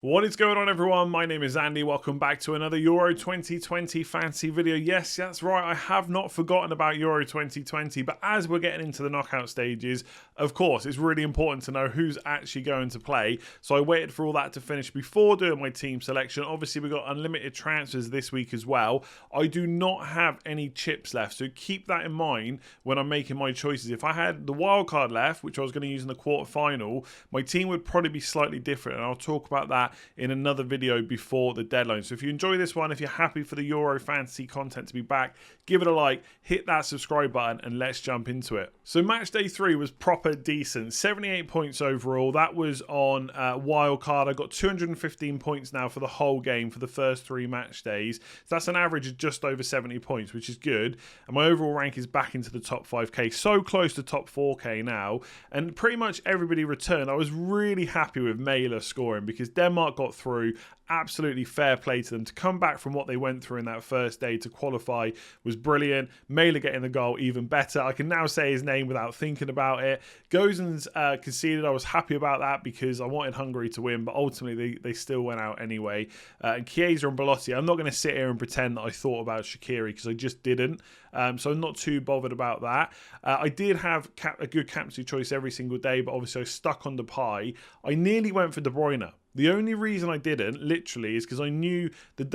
What is going on, everyone? My name is Andy. Welcome back to another Euro 2020 fantasy video. Yes, that's right. I have not forgotten about Euro 2020, but as we're getting into the knockout stages, of course, it's really important to know who's actually going to play. So I waited for all that to finish before doing my team selection. Obviously, we've got unlimited transfers this week as well. I do not have any chips left, so keep that in mind when I'm making my choices. If I had the wild card left, which I was going to use in the quarterfinal, my team would probably be slightly different, and I'll talk about that in another video before the deadline. So if you enjoy this one, if you're happy for the Euro fantasy content to be back, give it a like, hit that subscribe button, and let's jump into it. So match day 3 was proper decent, 78 points overall. That was on wild card. I got 215 points now for the whole game for the first 3 match days. So that's an average of just over 70 points, which is good. And my overall rank is back into the top 5k, so close to top 4k now. And pretty much everybody returned. I was really happy with Mailer scoring because Denmark got through. Absolutely fair play to them. To come back from what they went through in that first day to qualify was brilliant. Mailer getting the goal, even better. I can now say his name without thinking about it. Gozens conceded. I was happy about that because I wanted Hungary to win, but ultimately they still went out anyway. And Chiesa and Belotti, I'm not going to sit here and pretend that I thought about Shaqiri because I just didn't. So I'm not too bothered about that. I did have a good captaincy choice every single day, but obviously I stuck on Depay. I nearly went for De Bruyne. The only reason I didn't, literally, is because I knew the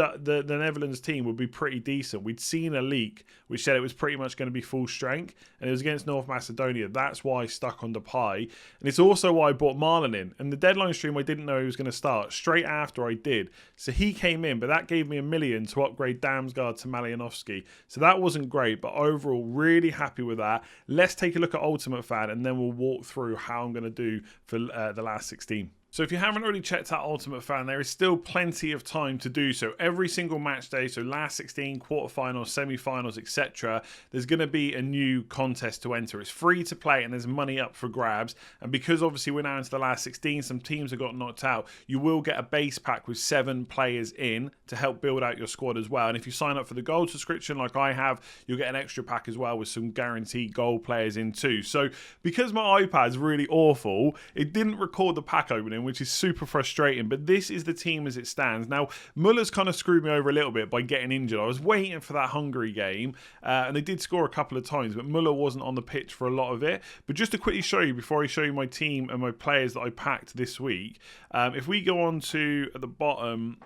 Netherlands team would be pretty decent. We'd seen a leak which said it was pretty much going to be full strength, and it was against North Macedonia. That's why I stuck on Depay. And it's also why I brought Marlon in. And the deadline stream, I didn't know he was going to start. Straight after I did. So he came in, but that gave me $1 million to upgrade Damsgaard to Malianovsky. So that wasn't great, but overall, really happy with that. Let's take a look at Ultimate Fan, and then we'll walk through how I'm going to do for the last 16. So if you haven't already checked out Ultimate Fan, there is still plenty of time to do so. Every single match day, so last 16, quarterfinals, semi-finals, etc., there's going to be a new contest to enter. It's free to play and there's money up for grabs. And because obviously we're now into the last 16, some teams have got knocked out, you will get a base pack with 7 players in to help build out your squad as well. And if you sign up for the gold subscription like I have, you'll get an extra pack as well with some guaranteed gold players in too. So because my iPad's really awful, it didn't record the pack opening, which is super frustrating, but this is the team as it stands. Now, Muller's kind of screwed me over a little bit by getting injured. I was waiting for that Hungary game, and they did score a couple of times, but Muller wasn't on the pitch for a lot of it. But just to quickly show you, before I show you my team and my players that I packed this week, if we go on to, at the bottom,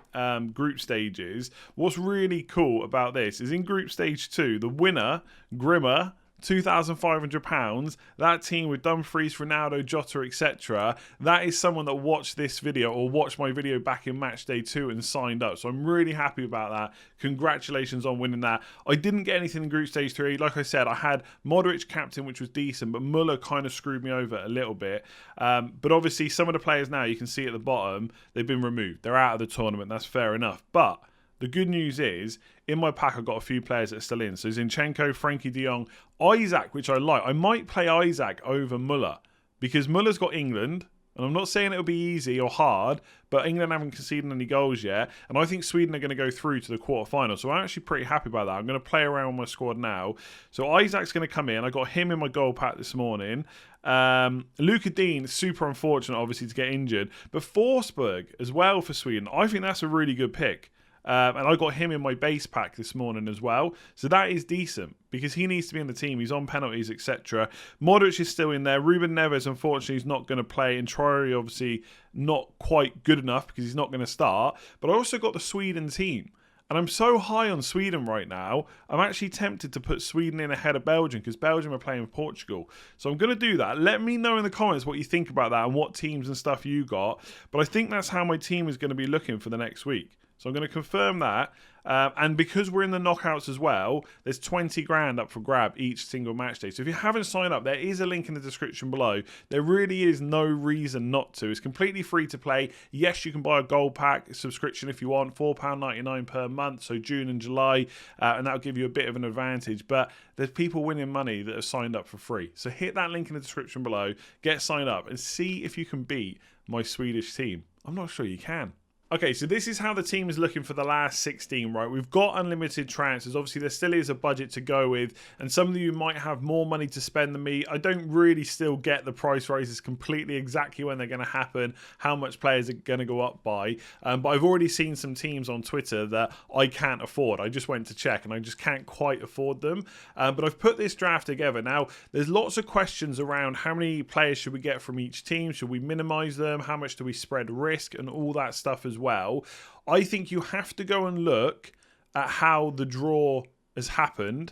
group stages, what's really cool about this is in group stage 2, the winner, Grimmer, £2,500. That team with Dumfries, Ronaldo, Jota, etc. That is someone that watched this video or watched my video back in match day 2 and signed up. So I'm really happy about that. Congratulations on winning that. I didn't get anything in group stage 3. Like I said, I had Modric captain, which was decent, but Muller kind of screwed me over a little bit. But obviously, some of the players now, you can see at the bottom, they've been removed. They're out of the tournament. That's fair enough. But the good news is, in my pack, I've got a few players that are still in. So Zinchenko, Frankie de Jong, Isaac, which I like. I might play Isaac over Muller because Muller's got England. And I'm not saying it'll be easy or hard, but England haven't conceded any goals yet. And I think Sweden are going to go through to the quarterfinals. So I'm actually pretty happy about that. I'm going to play around with my squad now. So Isaac's going to come in. I got him in my goal pack this morning. Luka Dean, super unfortunate, obviously, to get injured. But Forsberg as well for Sweden. I think that's a really good pick. And I got him in my base pack this morning as well. So that is decent because he needs to be in the team. He's on penalties, etc. Modric is still in there. Ruben Neves, unfortunately, is not going to play. And Traore, obviously, not quite good enough because he's not going to start. But I also got the Sweden team. And I'm so high on Sweden right now, I'm actually tempted to put Sweden in ahead of Belgium because Belgium are playing with Portugal. So I'm going to do that. Let me know in the comments what you think about that and what teams and stuff you got. But I think that's how my team is going to be looking for the next week. So I'm going to confirm that. And because we're in the knockouts as well, there's 20 grand up for grab each single match day. So if you haven't signed up, there is a link in the description below. There really is no reason not to. It's completely free to play. Yes, you can buy a gold pack subscription if you want, £4.99 per month, so June and July, and that'll give you a bit of an advantage. But there's people winning money that are signed up for free. So hit that link in the description below, get signed up, and see if you can beat my Swedish team. I'm not sure you can. Okay, so this is how the team is looking for the last 16, right? We've got unlimited transfers. Obviously, there still is a budget to go with, and some of you might have more money to spend than me. I don't really still get the price raises completely exactly when they're going to happen, how much players are going to go up by. But I've already seen some teams on Twitter that I can't afford. I just went to check, and I just can't quite afford them. But I've put this draft together. Now, there's lots of questions around how many players should we get from each team? Should we minimize them? How much do we spread risk? And all that stuff as well. I think you have to go and look at how the draw has happened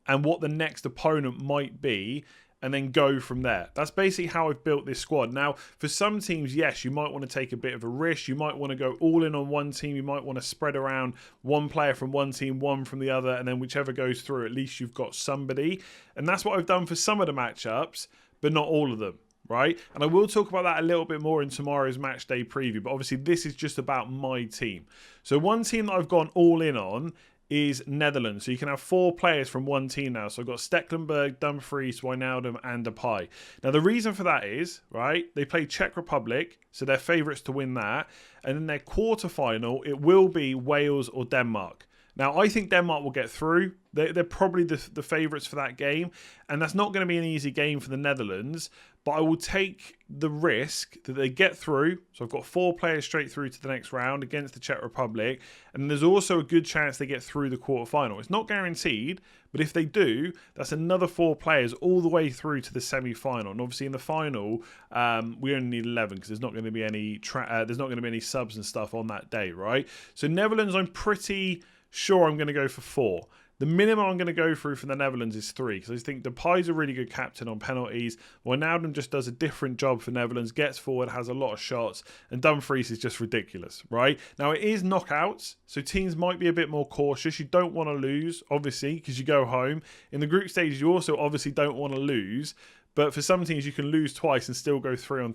and what the next opponent might be, and then go from there. That's basically how I've built this squad. Now, for some teams, yes, you might want to take a bit of a risk. You might want to go all in on one team. You might want to spread around one player from one team, one from the other, and then whichever goes through, at least you've got somebody. And that's what I've done for some of the matchups, but not all of them. Right? And I will talk about that a little bit more in tomorrow's match day preview, but obviously this is just about my team. So one team that I've gone all in on is Netherlands. So you can have 4 players from one team now. So I've got Stecklenburg, Dumfries, Wijnaldum, and Depay. Now the reason for that is, right, they play Czech Republic, so they're favourites to win that. And in their quarterfinal, it will be Wales or Denmark. Now, I think Denmark will get through. They're probably the favourites for that game. And that's not going to be an easy game for the Netherlands. But I will take the risk that they get through. So I've got 4 players straight through to the next round against the Czech Republic. And there's also a good chance they get through the quarterfinal. It's not guaranteed, but if they do, that's another 4 players all the way through to the semi-final. And obviously in the final, we only need 11 because there's not going to be any subs and stuff on that day, right? So Netherlands, I'm pretty sure I'm going to go for 4. The minimum I'm going to go through for the Netherlands is 3 because I think Depay's a really good captain on penalties. Wijnaldum just does a different job for Netherlands, gets forward, has a lot of shots, and Dumfries is just ridiculous, right? Now, it is knockouts, so teams might be a bit more cautious. You don't want to lose, obviously, because you go home. In the group stage, you also obviously don't want to lose. But for some teams, you can lose twice and still go through on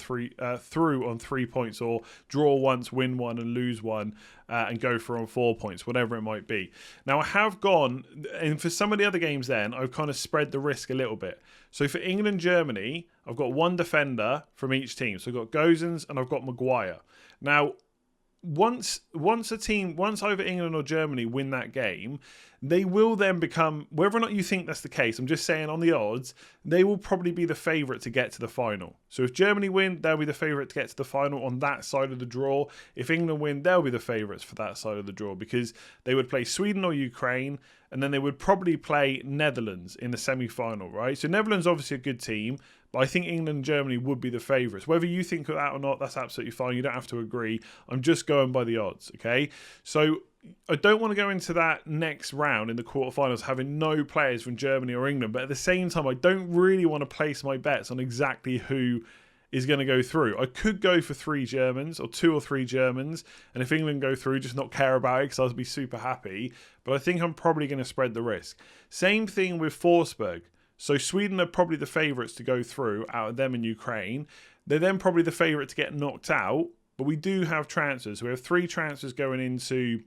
3 points, or draw once, win one, and lose one, and go through on 4 points, whatever it might be. Now, I have gone, and for some of the other games then, I've kind of spread the risk a little bit. So for England, Germany, I've got 1 defender from each team. So I've got Gozens and I've got Maguire. Now, once either England or Germany win that game, they will then become, whether or not you think that's the case, I'm just saying on the odds, they will probably be the favourite to get to the final. So if Germany win, they'll be the favourite to get to the final on that side of the draw. If England win, they'll be the favourites for that side of the draw because they would play Sweden or Ukraine, and then they would probably play Netherlands in the semi-final, right? So Netherlands obviously a good team, but I think England and Germany would be the favourites. Whether you think of that or not, that's absolutely fine. You don't have to agree. I'm just going by the odds, okay? So I don't want to go into that next round in the quarterfinals having no players from Germany or England, but at the same time, I don't really want to place my bets on exactly who is going to go through. I could go for 3 Germans or 2 or 3 Germans, and if England go through, just not care about it because I'll be super happy. But I think I'm probably going to spread the risk. Same thing with Forsberg. So Sweden are probably the favourites to go through out of them in Ukraine. They're then probably the favourite to get knocked out, but we do have transfers. We have 3 transfers going into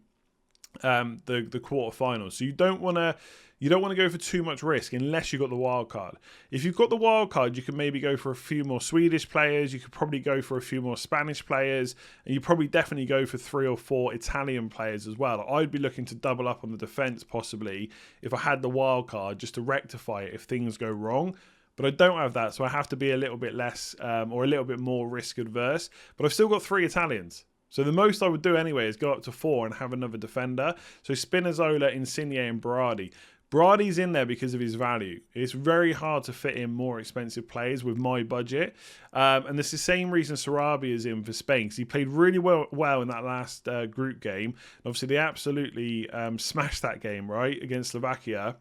the quarterfinals. So you don't want to go for too much risk unless you've got the wild card. If you've got the wild card, you can maybe go for a few more Swedish players. You could probably go for a few more Spanish players, and you probably definitely go for 3 or 4 Italian players as well. I'd be looking to double up on the defence possibly if I had the wild card just to rectify it if things go wrong. But I don't have that, so I have to be a little bit less or a little bit more risk adverse. But I've still got 3 Italians. So the most I would do anyway is go up to 4 and have another defender. So Spinazzola, Insigne and Berardi. Berardi's in there because of his value. It's very hard to fit in more expensive players with my budget. And it's the same reason Sarabia is in for Spain, because he played really well in that last group game. And obviously, they absolutely smashed that game, right, against Slovakia.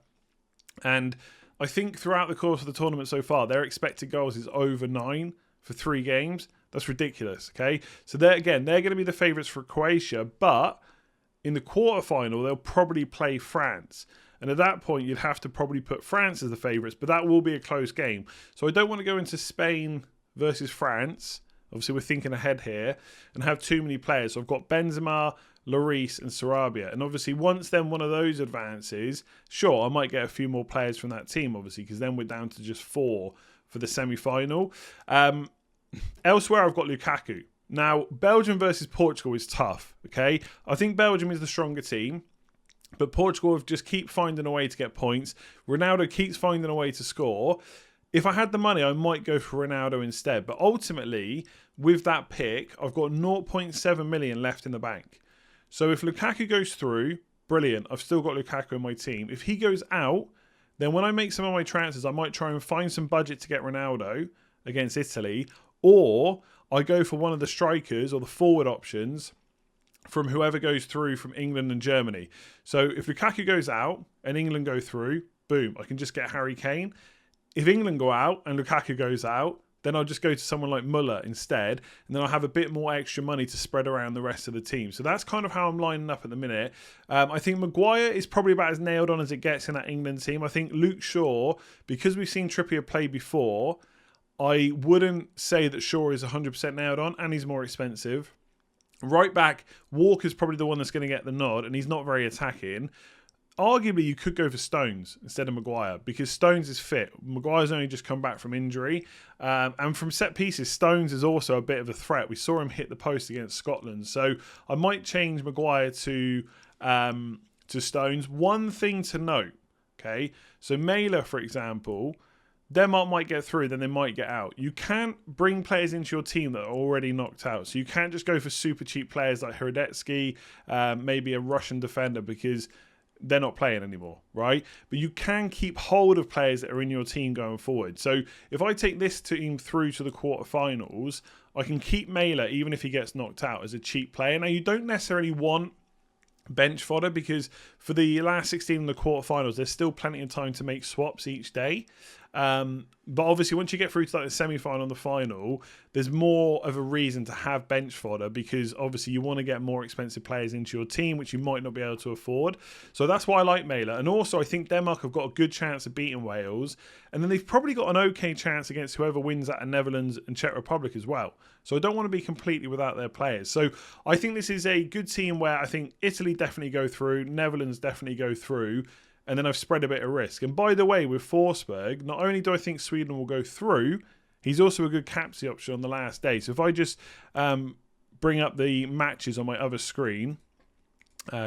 And I think throughout the course of the tournament so far, their expected goals is over 9 for 3 games. That's ridiculous, okay? So they're going to be the favourites for Croatia, but in the quarterfinal, they'll probably play France. And at that point, you'd have to probably put France as the favourites, but that will be a close game. So I don't want to go into Spain versus France. Obviously, we're thinking ahead here and have too many players. So I've got Benzema, Lloris and Sarabia. And obviously, once then one of those advances, sure, I might get a few more players from that team, obviously, because then we're down to just 4 for the semi-final. Elsewhere, I've got Lukaku. Now, Belgium versus Portugal is tough, okay? I think Belgium is the stronger team, but Portugal have just keep finding a way to get points. Ronaldo keeps finding a way to score. If I had the money, I might go for Ronaldo instead. But ultimately, with that pick, I've got 0.7 million left in the bank. So if Lukaku goes through, brilliant. I've still got Lukaku in my team. If he goes out, then when I make some of my transfers, I might try and find some budget to get Ronaldo against Italy. Or I go for one of the strikers or the forward options from whoever goes through from England and Germany. So if Lukaku goes out and England go through, boom, I can just get Harry Kane. If England go out and Lukaku goes out, then I'll just go to someone like Muller instead, and then I'll have a bit more extra money to spread around the rest of the team. So that's kind of how I'm lining up at the minute. I think Maguire is probably about as nailed on as it gets in that England team. I think Luke Shaw, because we've seen Trippier play before, I wouldn't say that Shaw is 100% nailed on, and he's more expensive. Right back, Walker's probably the one that's going to get the nod, and he's not very attacking. Arguably, you could go for Stones instead of Maguire because Stones is fit. Maguire's only just come back from injury. And from set pieces, Stones is also a bit of a threat. We saw him hit the post against Scotland. So I might change Maguire to Stones. One thing to note, okay? So Mailer, for example, Denmark might get through, then they might get out. You can't bring players into your team that are already knocked out. So you can't just go for super cheap players like Hradetsky, maybe a Russian defender because they're not playing anymore, right? But you can keep hold of players that are in your team going forward. So if I take this team through to the quarterfinals, I can keep Mailer even if he gets knocked out as a cheap player. Now, you don't necessarily want bench fodder because for the last 16 in the quarterfinals, there's still plenty of time to make swaps each day. But obviously, once you get through to like the semi-final and the final, there's more of a reason to have bench fodder because obviously you want to get more expensive players into your team, which you might not be able to afford. So that's why I like Mailer. And also, I think Denmark have got a good chance of beating Wales. And then they've probably got an okay chance against whoever wins out of Netherlands and Czech Republic as well. So I don't want to be completely without their players. So I think this is a good team where I think Italy definitely go through, Netherlands definitely go through, and then I've spread a bit of risk. And by the way, with Forsberg, not only do I think Sweden will go through, he's also a good captaincy option on the last day. So if I just bring up the matches on my other screen,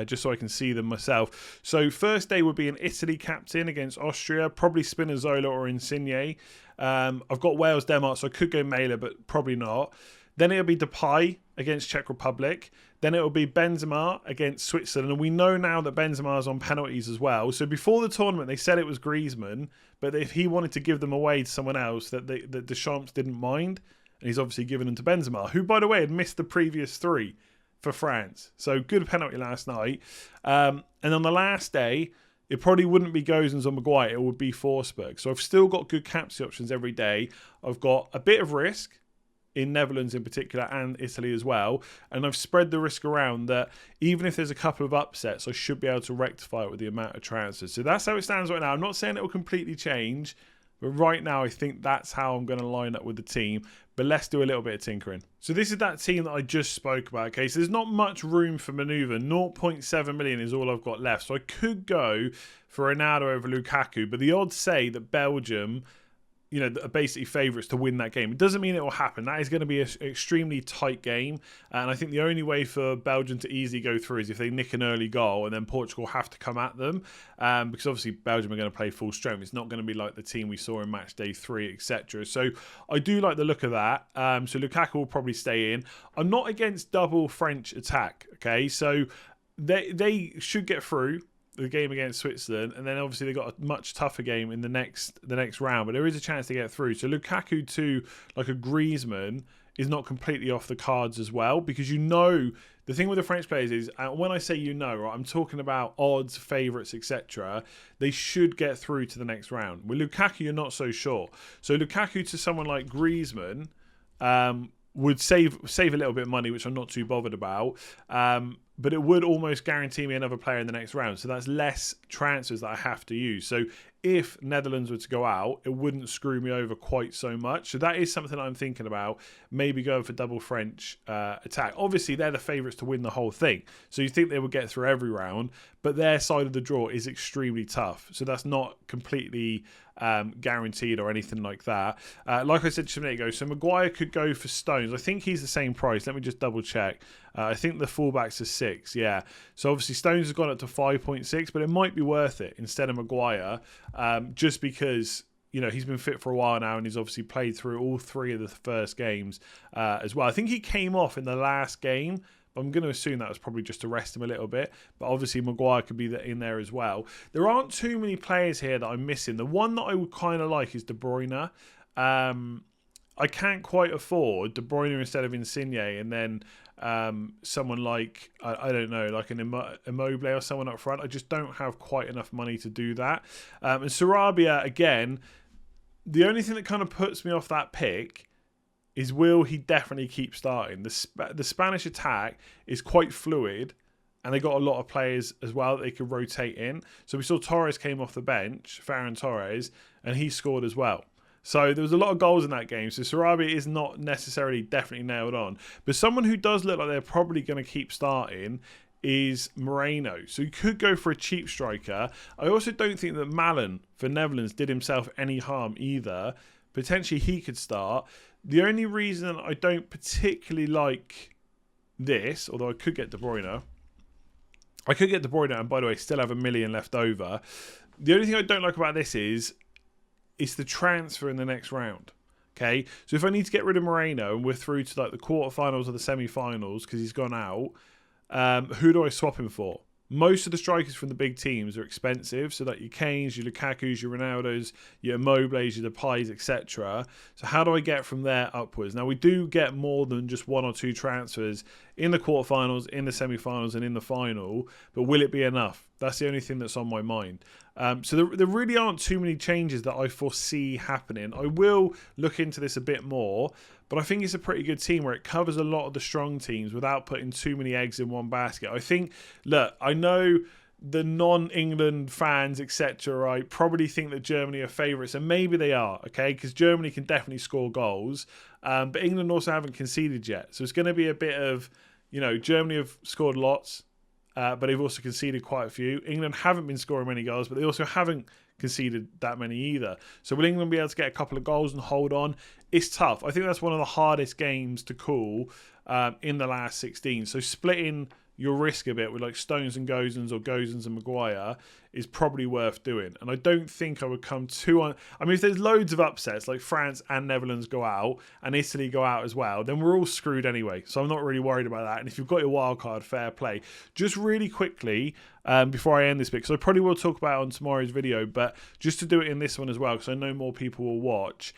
just so I can see them myself. So first day would be an Italy captain against Austria, probably Spinazzola or Insigne. I've got Wales, Denmark, so I could go Mailer, but probably not. Then it'll be Depay against Czech Republic. Then it'll be Benzema against Switzerland. And we know now that Benzema's on penalties as well. So before the tournament, they said it was Griezmann. But if he wanted to give them away to someone else, that Deschamps didn't mind. And he's obviously given them to Benzema, who, by the way, had missed the previous 3 for France. So good penalty last night. And on the last day, it probably wouldn't be Gosens or Maguire. It would be Forsberg. So I've still got good captaincy options every day. I've got a bit of risk in Netherlands in particular and Italy as well. And I've spread the risk around that even if there's a couple of upsets, I should be able to rectify it with the amount of transfers. So that's how it stands right now. I'm not saying it will completely change, but right now I think that's how I'm going to line up with the team. But let's do a little bit of tinkering. So this is that team that I just spoke about. Okay, so there's not much room for manoeuvre. 0.7 million is all I've got left. So I could go for Ronaldo over Lukaku, but the odds say that Belgium, are basically favourites to win that game. It doesn't mean it will happen. That is going to be an extremely tight game. And I think the only way for Belgium to easily go through is if they nick an early goal and then Portugal have to come at them. Because obviously Belgium are going to play full strength. It's not going to be like the team we saw in Matchday 3, etc. So I do like the look of that. So Lukaku will probably stay in. I'm not against double French attack. Okay, so they should get through the game against Switzerland, and then obviously they got a much tougher game in the next round, but there is a chance to get through. So Lukaku to like a Griezmann is not completely off the cards as well, because the thing with the French players is, when I say right, I'm talking about odds, favourites, etc. They should get through to the next round. With Lukaku, you're not so sure. So Lukaku to someone like Griezmann would save a little bit of money, which I'm not too bothered about. but it would almost guarantee me another player in the next round. So that's less transfers that I have to use. So if Netherlands were to go out, it wouldn't screw me over quite so much. So that is something I'm thinking about, maybe going for double French attack. Obviously, they're the favourites to win the whole thing. So you think they would get through every round, but their side of the draw is extremely tough. So that's not completely guaranteed or anything like that. Like I said just a minute ago, so Maguire could go for Stones. I think he's the same price. Let me just double check. I think the fullbacks are 6, yeah. So obviously Stones has gone up to 5.6, but it might be worth it instead of Maguire, just because, you know, he's been fit for a while now and he's obviously played through all 3 of the first games as well. I think he came off in the last game. I'm going to assume that was probably just to rest him a little bit. But obviously Maguire could be in there as well. There aren't too many players here that I'm missing. The one that I would kind of like is De Bruyne. I can't quite afford De Bruyne instead of Insigne, and then someone like, I don't know, like an Immobile or someone up front. I just don't have quite enough money to do that. And Sarabia, again, the only thing that kind of puts me off that pick is, will he definitely keep starting? The Spanish attack is quite fluid, and they got a lot of players as well that they could rotate in. So we saw Torres came off the bench, Ferran Torres, and he scored as well. So there was a lot of goals in that game. So Sarabia is not necessarily definitely nailed on. But someone who does look like they're probably going to keep starting is Moreno. So you could go for a cheap striker. I also don't think that Malen for Netherlands did himself any harm either. Potentially he could start. The only reason I don't particularly like this, although I could get De Bruyne. I could get De Bruyne, and by the way, still have $1 million left over. The only thing I don't like about this is it's the transfer in the next round. Okay, so if I need to get rid of Moreno and we're through to like the quarterfinals or the semi-finals because he's gone out, who do I swap him for? Most of the strikers from the big teams are expensive, so like your Kanes, your Lukakus, your Ronaldos, your Immobiles, your Depays, etc. So how do I get from there upwards? Now we do get more than just 1 or 2 transfers in the quarterfinals, in the semi-finals, and in the final, but will it be enough? That's the only thing that's on my mind. So there really aren't too many changes that I foresee happening. I will look into this a bit more, but I think it's a pretty good team where it covers a lot of the strong teams without putting too many eggs in one basket. I think, look, I know the non-England fans, etc., right, probably think that Germany are favourites, and maybe they are, okay, because Germany can definitely score goals, but England also haven't conceded yet. So it's going to be a bit of, you know, Germany have scored lots, but they've also conceded quite a few. England haven't been scoring many goals, but they also haven't conceded that many either. So will England be able to get a couple of goals and hold on? It's tough. I think that's one of the hardest games to call in the last 16. So splitting your risk a bit with like Stones and Gozens or Gozens and Maguire is probably worth doing. And I don't think I would come too on. I mean, if there's loads of upsets like France and Netherlands go out and Italy go out as well, then we're all screwed anyway. So I'm not really worried about that. And if you've got your wild card, fair play. Just really quickly, before I end this bit, because I probably will talk about it on tomorrow's video, but just to do it in this one as well, because I know more people will watch.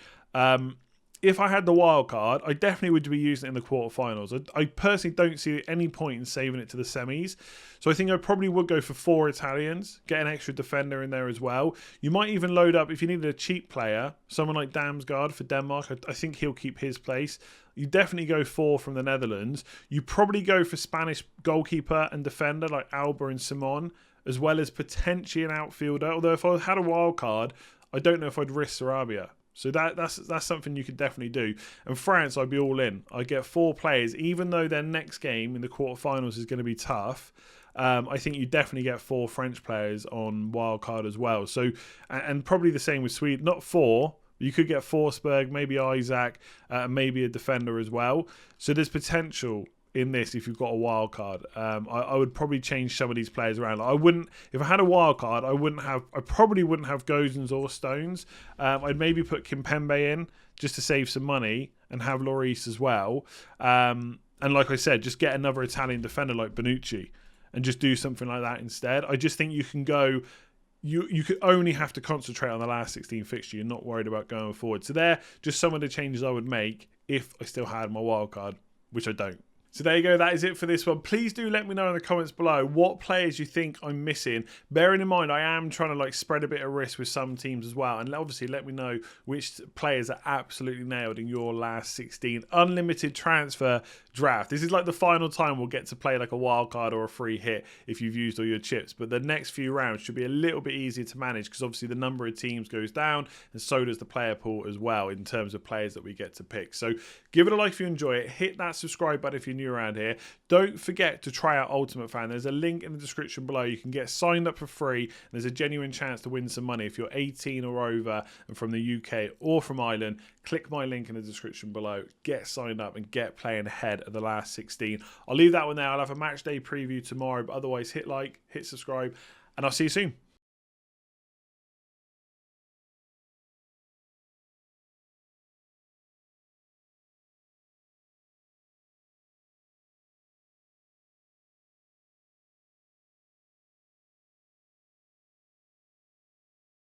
If I had the wild card, I definitely would be using it in the quarterfinals. I personally don't see any point in saving it to the semis. So I think I probably would go for 4 Italians, get an extra defender in there as well. You might even load up, if you needed a cheap player, someone like Damsgaard for Denmark. I think he'll keep his place. You definitely go 4 from the Netherlands. You probably go for Spanish goalkeeper and defender like Alba and Simon, as well as potentially an outfielder. Although if I had a wild card, I don't know if I'd risk Sarabia. So that's something you could definitely do. And France, I'd be all in. I'd get 4 players, even though their next game in the quarterfinals is going to be tough. I think you definitely get 4 French players on wildcard as well. So, and probably the same with Sweden. Not 4. You could get Forsberg, maybe Isaac, maybe a defender as well. So there's potential in this if you've got a wild card. I would probably change some of these players around. Like I wouldn't, if I had a wild card, I probably wouldn't have Gozens or Stones. I'd maybe put Kimpembe in just to save some money and have Lloris as well. And like I said, just get another Italian defender like Bonucci and just do something like that instead. I just think you can go. You could only have to concentrate on the last 16 fixture. You're not worried about going forward. So they're just some of the changes I would make if I still had my wild card, which I don't. So there you go, that is it for this one. Please do let me know in the comments below what players you think I'm missing. Bearing in mind, I am trying to like spread a bit of risk with some teams as well. And obviously let me know which players are absolutely nailed in your last 16 unlimited transfer draft. This is like the final time we'll get to play like a wild card or a free hit if you've used all your chips. But the next few rounds should be a little bit easier to manage because obviously the number of teams goes down and so does the player pool as well in terms of players that we get to pick. So give it a like if you enjoy it. Hit that subscribe button if you're new around here. Don't forget to try out Ultimate Fan. There's a link in the description below. You can get signed up for free. There's a genuine chance to win some money if you're 18 or over and from the UK or from Ireland. Click my link in the description below. Get signed up and get playing ahead of the last 16. I'll leave that one there. I'll have a match day preview tomorrow, but otherwise hit like, hit subscribe, and I'll see you soon.